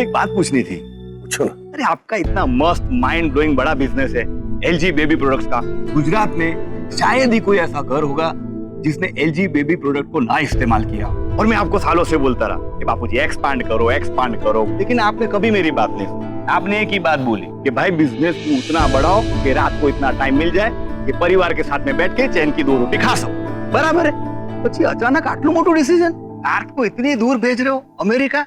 आपसे एक बात पूछनी थी। पूछो ना। अरे आपका इतना मस्त माइंड ब्लोइंग बड़ा बिजनेस है एलजी बेबी प्रोडक्ट्स का। गुजरात में शायद ही कोई ऐसा घर होगा जिसने एलजी बेबी प्रोडक्ट को ना इस्तेमाल किया। और मैं आपको सालों से बोलता रहा कि बापूजी एक्सपांड करो, लेकिन आपने कभी मेरी बात नहीं सुनी। आपने एक ही बात बोली कि भाई बिजनेस को उतना बढ़ाओ कि रात को इतना टाइम मिल जाए कि परिवार के साथ में बैठ के चैन की 2 रोटी खा सको। बराबर है। પછી अचानक आटલુं मोटુं डिसीजन, आर्ट को इतनी दूर भेज रहे हो अमेरिका।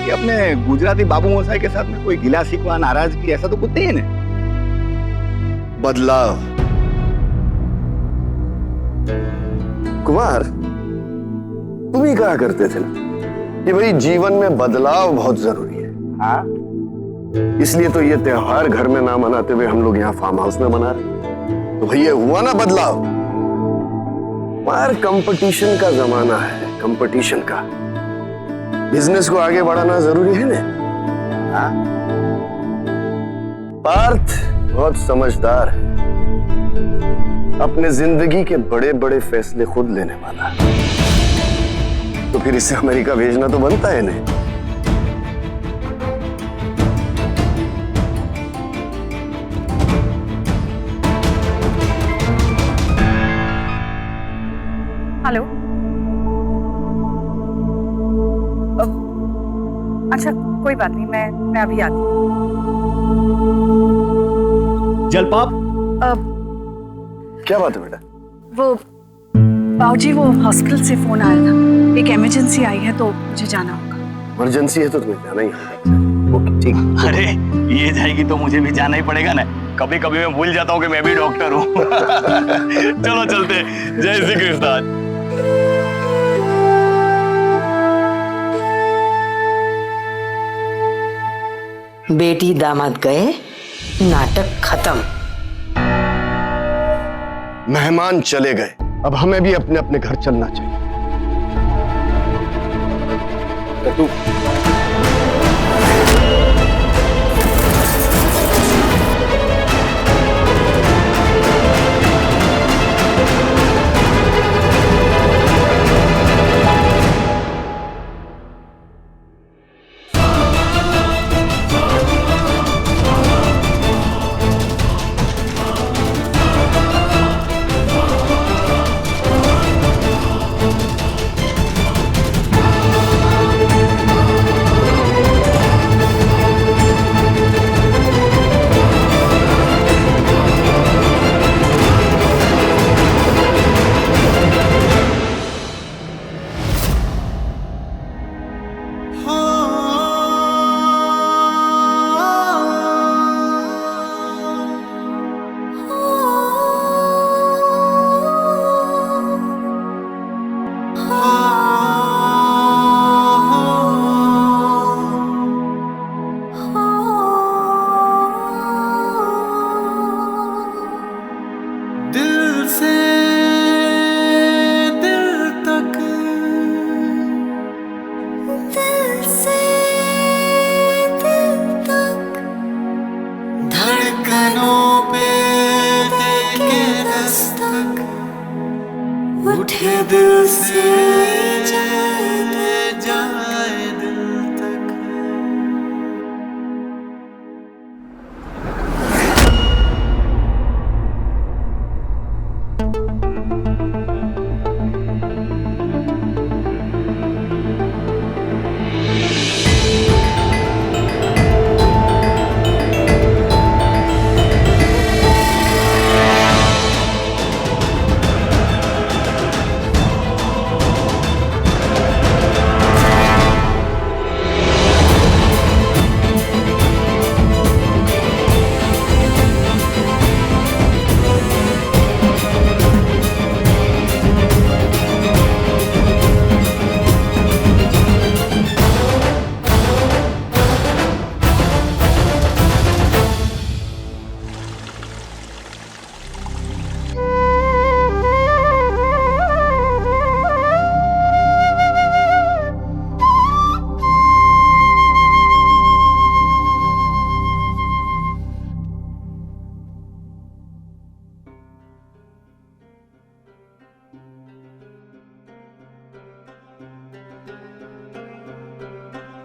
कि अपने गुजराती बाबू मोसाई के साथ में कोई गिला शिकवा नाराजगी ऐसा तो कुछ नहीं है ना? बदलाव कुमार, तुम ही कहा करते थे ना कि भाई जीवन में बदलाव बहुत जरूरी है। हाँ? इसलिए तो ये त्योहार घर में ना मनाते हुए हम लोग यहाँ फार्म हाउस में मना रहे। तो भैया हुआ ना बदलाव। यार कंपटीशन का जमाना है, कंपटीशन का। बिजनेस को आगे बढ़ाना जरूरी है ना? हाँ? पार्थ बहुत समझदार है, अपने जिंदगी के बड़े बड़े फैसले खुद लेने वाला है। तो फिर इसे अमेरिका भेजना तो बनता है नहीं? हेलो। अच्छा कोई बात नहीं, मैं अभी आती हूँ। जलपाप, क्या बात है बेटा? वो बाबूजी, वो हॉस्पिटल से फोन आया था, एक इमरजेंसी आई है तो मुझे जाना होगा। इमरजेंसी है तो तुम्हें जाना ही होगा। ओके ठीक। अरे ये जाएगी तो मुझे भी जाना ही पड़ेगा ना। कभी कभी मैं भूल जाता हूँ कि मैं भी डॉक्टर हूँ। चलो चलते। जय श्री कृष्ण। बेटी दामाद गए, नाटक खत्म। मेहमान चले गए, अब हमें भी अपने अपने घर चलना चाहिए। तू उठे दिल से जाए दिल तक।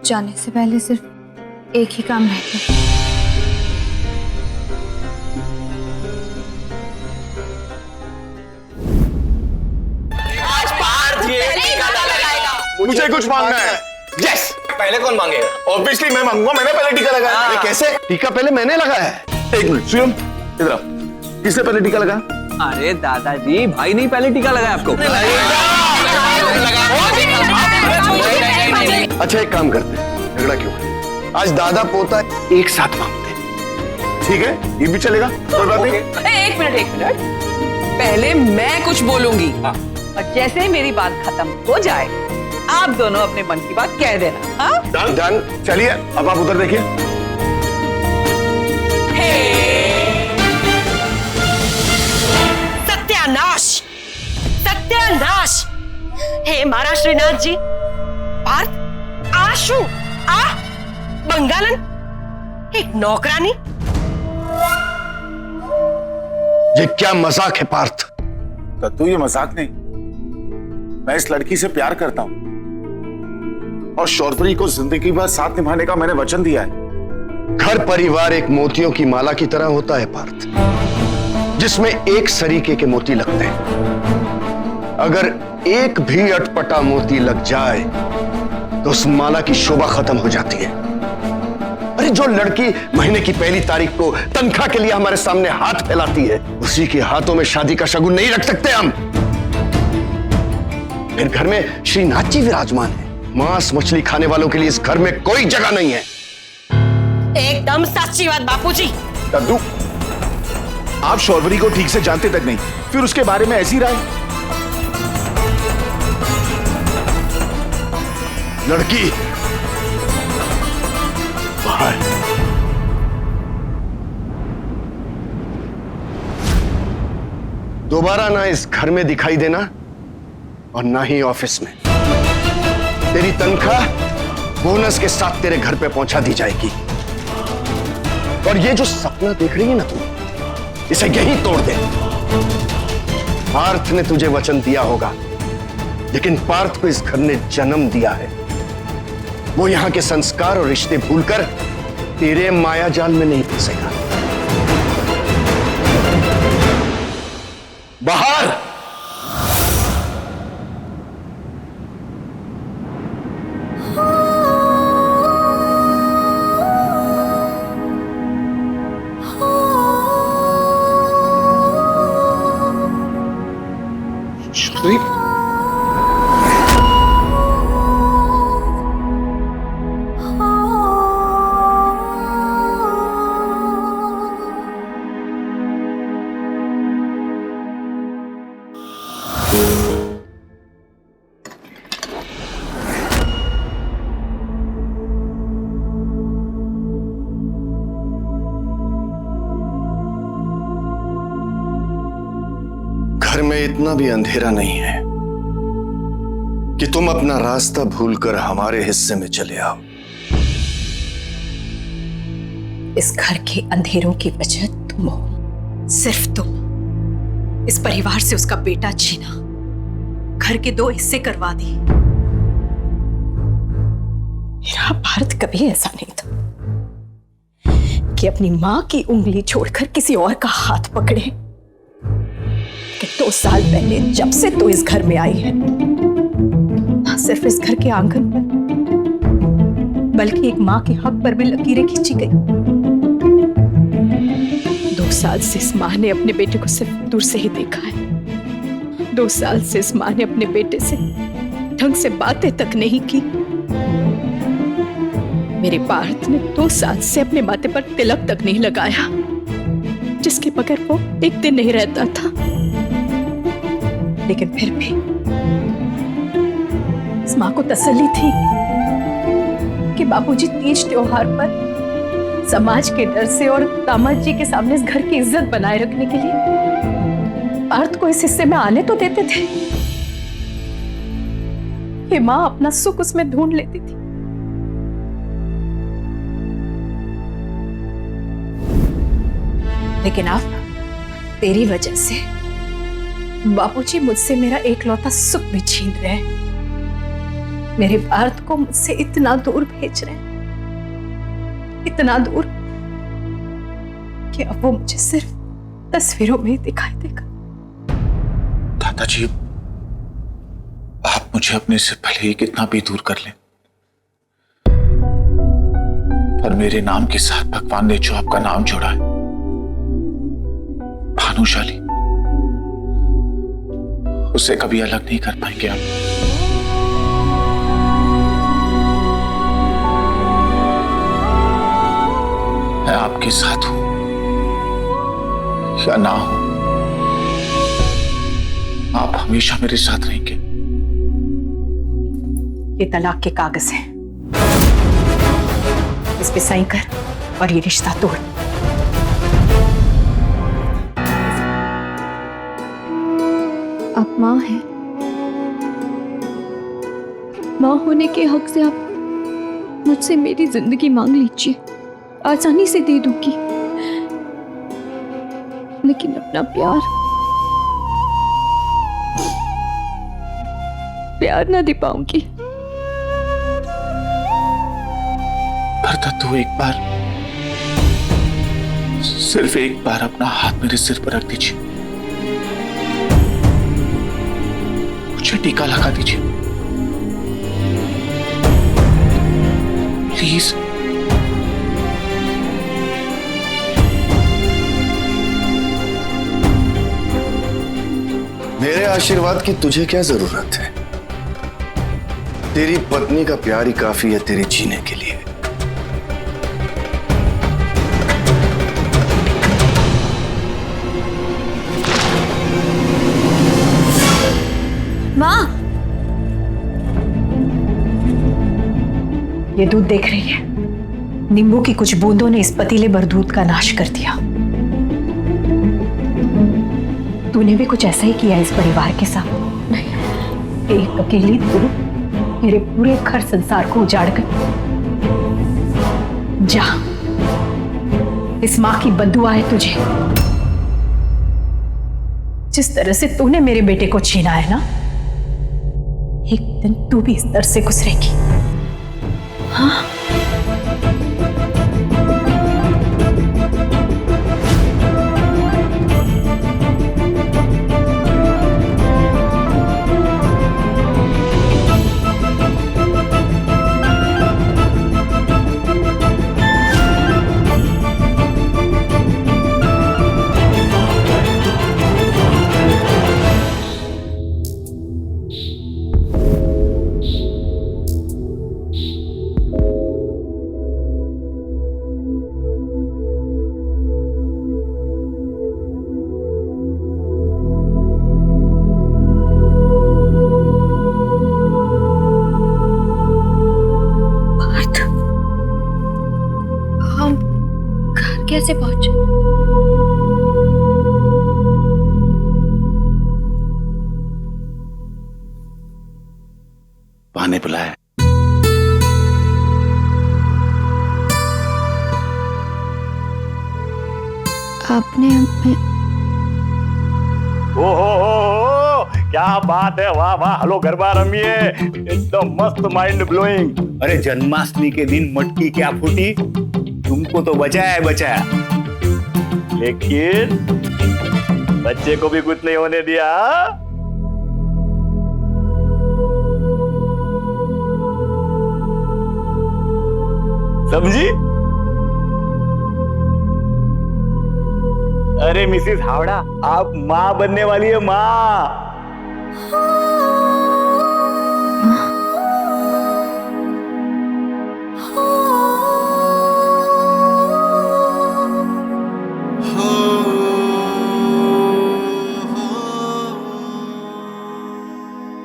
जाने से पहले सिर्फ एक ही काम रह गया। मुझे कुछ मांगना है। यस, पहले कौन मांगेगा? ऑब्वियसली मैं मांगूंगा, मैंने पहले टीका लगाया। ये कैसे? टीका पहले मैंने लगाया है। एक मिनट सुयम, इधर आओ। किसने पहले टीका लगाया? अरे दादाजी, भाई नहीं पहले टीका लगाया आपको। अच्छा एक काम करते हैं, झगड़ा क्यों? आज दादा पोता एक साथ मांगते हैं। ठीक है, ये भी चलेगा, कोई बात नहीं। एक मिनट, पहले मैं कुछ बोलूंगी और जैसे ही मेरी बात खत्म हो जाए आप दोनों अपने मन की बात कह देना। हाँ? डन। चलिए अब आप उधर देखिए। सत्यानाश! हे महाराज श्रीनाथ जी, पार्थ, आशु, बंगालन, एक नौकरानी। ये क्या मजाक है पार्थ? तू ये मजाक नहीं, मैं इस लड़की से प्यार करता हूं और शौर्यवरी को जिंदगी भर साथ निभाने का मैंने वचन दिया है। घर परिवार एक मोतियों की माला की तरह होता है पार्थ, जिसमें एक सरीके के मोती लगते हैं। अगर एक भी अटपटा मोती लग जाए तो उस माला की शोभा खत्म हो जाती है। अरे जो लड़की महीने की पहली तारीख को तनख्वाह के लिए हमारे सामने हाथ फैलाती है, उसी के हाथों में शादी का शगुन नहीं रख सकते हम। फिर घर में श्रीनाथ जी विराजमान है, मांस मछली खाने वालों के लिए इस घर में कोई जगह नहीं है। एकदम सच्ची बात बापूजी। दद्दू, आप शौर्यवरी को ठीक से जानते तक नहीं, फिर उसके बारे में ऐसी राय? लड़की बाहर। दोबारा ना इस घर में दिखाई देना और ना ही ऑफिस में। तेरी तनख्वाह बोनस के साथ तेरे घर पे पहुंचा दी जाएगी। और ये जो सपना देख रही है ना तू, इसे यहीं तोड़ दे। पार्थ ने तुझे वचन दिया होगा, लेकिन पार्थ को इस घर ने जन्म दिया है। वो यहां के संस्कार और रिश्ते भूलकर तेरे माया जाल में नहीं फंसेगा। बाहर। घर में इतना भी अंधेरा नहीं है कि तुम अपना रास्ता भूलकर हमारे हिस्से में चले आओ। इस घर के अंधेरों की वजह तुम हो, सिर्फ तुम। इस परिवार से उसका बेटा छीना, घर के 2 हिस्से करवा दी। मेरा भारत कभी ऐसा नहीं था कि अपनी मां की उंगली छोड़कर किसी और का हाथ पकड़े। कि 2 साल पहले जब से तू इस घर में आई है, ना सिर्फ इस घर के आंगन पर, बल्कि एक मां के हक पर भी लकीरें खींची गई। 2 साल से इस मां ने अपने बेटे को सिर्फ दूर से ही देखा है। 2 साल से इस मां ने अपने बेटे से ढंग से बातें तक नहीं की। मेरे पार्थ ने 2 साल से अपने माथे पर तिलक तक नहीं लगाया, जिसके बगैर वो एक दिन नहीं रहता था। लेकिन फिर भी इस मां को तसल्ली थी कि बापूजी तीज त्योहार पर समाज के डर से और दामाद जी के सामने इस घर की इज्जत बनाए रखने के लिए पार्थ को इस हिस्से में आने तो देते थे। ये मां अपना सुख उसमें ढूंढ लेती थी। लेकिन अब तेरी वजह से बापूजी मुझसे मेरा एकलौता सुख भी छीन रहे हैं। मेरे भारत को मुझसे इतना दूर भेज रहे हैं, इतना दूर कि अब वो मुझे सिर्फ तस्वीरों में ही दिखाई देगा। दादाजी, आप मुझे अपने से भले ही कितना भी दूर कर लें, पर मेरे नाम के साथ भगवान ने जो आपका नाम जोड़ा है, भानुशाली, उसे कभी अलग नहीं कर पाएंगे आप। मैं आपके साथ हूं या ना हूं, आप हमेशा मेरे साथ रहेंगे। ये तलाक के कागज हैं, इस पे साइन कर और ये रिश्ता तोड़। आप माँ हैं, माँ होने के हक से आप मुझसे मेरी जिंदगी मांग लीजिए, आसानी से दे दूंगी, लेकिन अपना प्यार ना दे पाऊंगी। भरता, तू एक बार, सिर्फ एक बार अपना हाथ मेरे सिर पर रख दीजिए, मुझे टीका लगा दीजिए प्लीज। मेरे आशीर्वाद की तुझे क्या जरूरत है? तेरी पत्नी का प्यार ही काफी है तेरे जीने के लिए। माँ, ये दूध देख रही है, नींबू की कुछ बूंदों ने इस पतीले भर दूध का नाश कर दिया। तूने भी कुछ ऐसा ही किया इस परिवार के साथ? नहीं, एक अकेली तू मेरे पूरे घर संसार को उजाड़ गई। जा, इस मां की बद्दुआ है तुझे। जिस तरह से तूने मेरे बेटे को छीना है ना, एक दिन तू भी इस दर से गुजरेगी। हाँ, कैसे पहुंचे? पाने बुलाया। आपने हमें ओ, क्या बात है, वाह वाह, हलो गरबा रमिए, एकदम मस्त, माइंड ब्लोइंग। अरे जन्माष्टमी के दिन मटकी क्या फूटी, तुमको तो बचाया, लेकिन बच्चे को भी कुछ नहीं होने दिया। समझी? अरे मिसिस हावड़ा, आप माँ बनने वाली है, माँ।